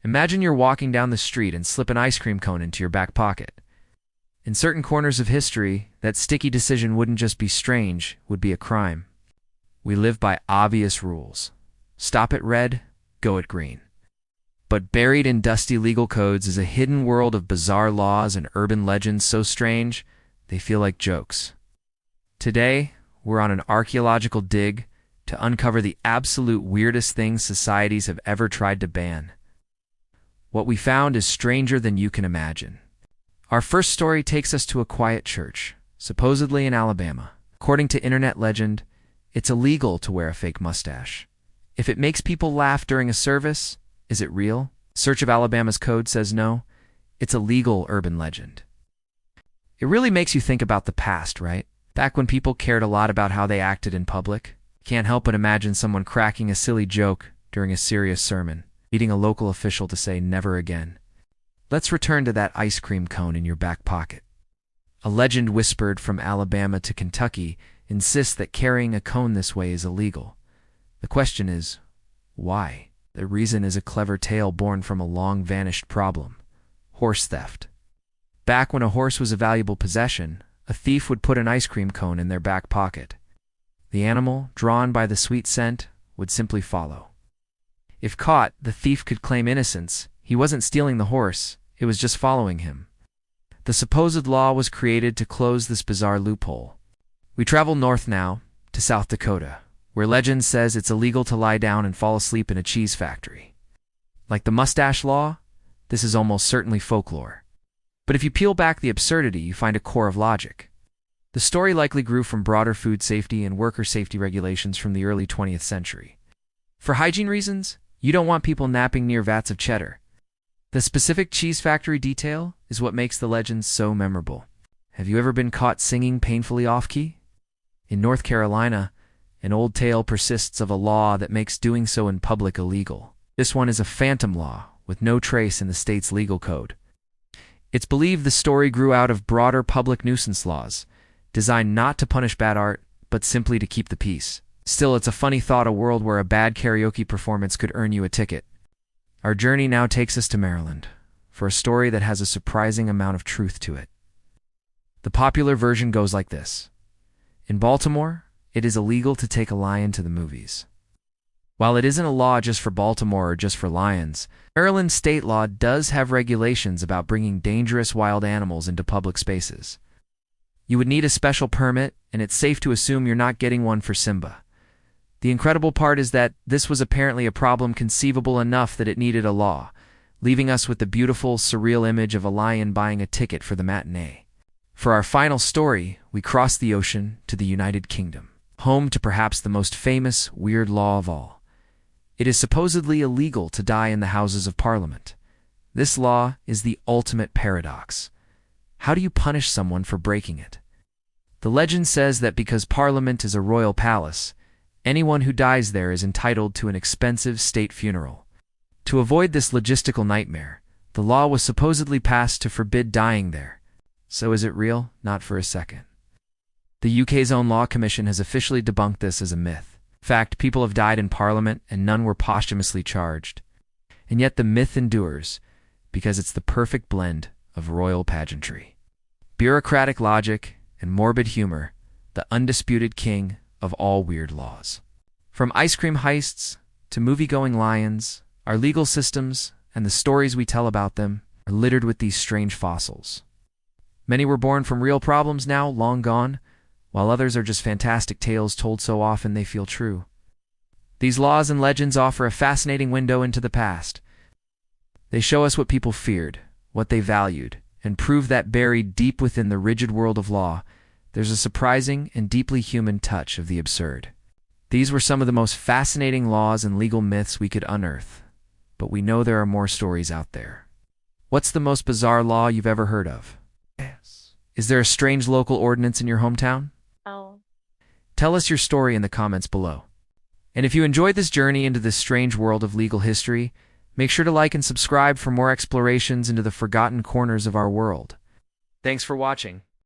Imagine you're walking down the street and slip an ice cream cone into your back pocket. In certain corners of history, that sticky decision wouldn't just be strange, would be a crime. We live by obvious rules. Stop at red, go at green. But buried in dusty legal codes is a hidden world of bizarre laws and urban legends so strange, they feel like jokes. Today, we're on an archaeological dig to uncover the absolute weirdest things societies have ever tried to ban. What we found is stranger than you can imagine. Our first story takes us to a quiet church, supposedly in Alabama. According to internet legend, it's illegal to wear a fake mustache. If it makes people laugh during a service, is it real? Search of Alabama's code says no. It's a legal urban legend. It really makes you think about the past, right? Back when people cared a lot about how they acted in public. Can't help but imagine someone cracking a silly joke during a serious sermon, leading a local official to say never again. Let's return to that ice cream cone in your back pocket. A legend whispered from Alabama to Kentucky insists that carrying a cone this way is illegal. The question is, why? The reason is a clever tale born from a long-vanished problem: horse theft. Back when a horse was a valuable possession, a thief would put an ice cream cone in their back pocket. The animal, drawn by the sweet scent, would simply follow. If caught, the thief could claim innocence. He wasn't stealing the horse, it was just following him. The supposed law was created to close this bizarre loophole. We travel north now, to South Dakota, where legend says it's illegal to lie down and fall asleep in a cheese factory. Like the mustache law, this is almost certainly folklore. But if you peel back the absurdity, you find a core of logic. The story likely grew from broader food safety and worker safety regulations from the early 20th century. For hygiene reasons, you don't want people napping near vats of cheddar. The specific cheese factory detail is what makes the legend so memorable. Have you ever been caught singing painfully off-key? In North Carolina, an old tale persists of a law that makes doing so in public illegal. This one is a phantom law, with no trace in the state's legal code. It's believed the story grew out of broader public nuisance laws, designed not to punish bad art, but simply to keep the peace. Still, it's a funny thought, a world where a bad karaoke performance could earn you a ticket. Our journey now takes us to Maryland, for a story that has a surprising amount of truth to it. The popular version goes like this. In Baltimore, it is illegal to take a lion to the movies. While it isn't a law just for Baltimore or just for lions, Maryland state law does have regulations about bringing dangerous wild animals into public spaces. You would need a special permit, and it's safe to assume you're not getting one for Simba. The incredible part is that this was apparently a problem conceivable enough that it needed a law, leaving us with the beautiful, surreal image of a lion buying a ticket for the matinee. For our final story, we cross the ocean to the United Kingdom, home to perhaps the most famous, weird law of all. It is supposedly illegal to die in the Houses of Parliament. This law is the ultimate paradox. How do you punish someone for breaking it? The legend says that because Parliament is a royal palace, anyone who dies there is entitled to an expensive state funeral. To avoid this logistical nightmare, the law was supposedly passed to forbid dying there. So is it real? Not for a second. The UK's own law commission has officially debunked this as a myth. In fact, people have died in Parliament and none were posthumously charged. And yet the myth endures, because it's the perfect blend of royal pageantry, bureaucratic logic, and morbid humor, the undisputed king of all weird laws. From ice cream heists to movie-going lions, our legal systems and the stories we tell about them are littered with these strange fossils. Many were born from real problems now long gone, while others are just fantastic tales told so often they feel true. These laws and legends offer a fascinating window into the past. They show us what people feared, what they valued, and prove that buried deep within the rigid world of law, there's a surprising and deeply human touch of the absurd. These were some of the most fascinating laws and legal myths we could unearth, but we know there are more stories out there. What's the most bizarre law you've ever heard of? Yes. Is there a strange local ordinance in your hometown? Oh. Tell us your story in the comments below. And if you enjoyed this journey into this strange world of legal history, make sure to like and subscribe for more explorations into the forgotten corners of our world. Thanks for watching.